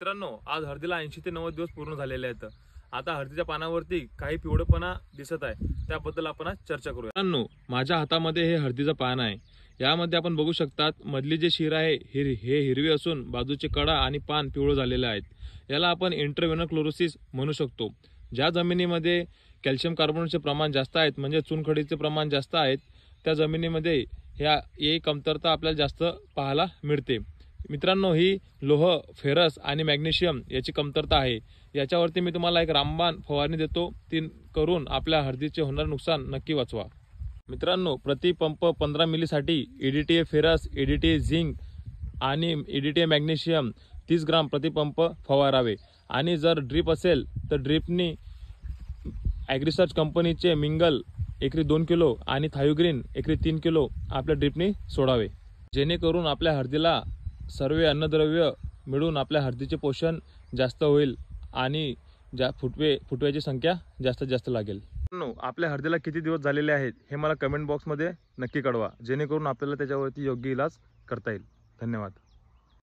मित्रांनो, आज हळदीला 80 ते 90 दिवस पूर्ण झालेले आहेत। आता हळदीच्या पानावरती काही पिवळेपणा दिसत आहे, त्याबद्दल आपण आज चर्चा करूया। मित्रांनो, माझ्या हातामध्ये हे हळदीचं पान आहे। यामध्ये आपण बघू शकतात मधली जे शीर आहे हे हिरवी असून बाजूचे कडा आणि पान पिवळे झालेले आहेत। याला आपण इंट्राव्हेनल क्लोरोसिस म्हणू शकतो। ज्या जमिनीमध्ये कॅल्शियम कार्बोनेटचे प्रमाण जास्त आहेत, म्हणजे चुनखडीचे प्रमाण जास्त आहेत, त्या जमिनीमध्ये ही कमतरता आपल्याला जास्त पाहायला मिळते। मित्रांनो, ही लोह, फेरस आणि मॅग्नेशियम याची कमतरता आहे। याच्यावरती मी तुम्हाला एक रामबाण फवारणी देतो, ती करून आपल्या हळदीचे होणारे नुकसान नक्की वाचवा। मित्रांनो, प्रति pump 15 मिलीसाठी EDTA ferrous, EDTA zinc आणि EDTA मॅग्नेशियम 30 ग्राम प्रति पंप फवारावे। आणि जर ड्रीप असेल तर ड्रीपनी ॲग्रिसर्च कंपनीचे मिंगल एकरी 2 किलो आणि थायोग्रीन एकरी 3 किलो आपल्या ड्रीपनी सोडावे, जेणेकरून आपल्या हळदीला सर्व अन्नद्रव्य मिळून आपल्या हळदीचे पोषण जास्त होईल आणि फुटव्याची संख्या जास्तीत जास्त लागेल। आपल्या हळदीला किती दिवस झालेले आहेत हे मला कमेंट बॉक्समध्ये नक्की कळवा, जेणेकरून आपल्याला त्याच्यावरती योग्य इलाज करता येईल। धन्यवाद।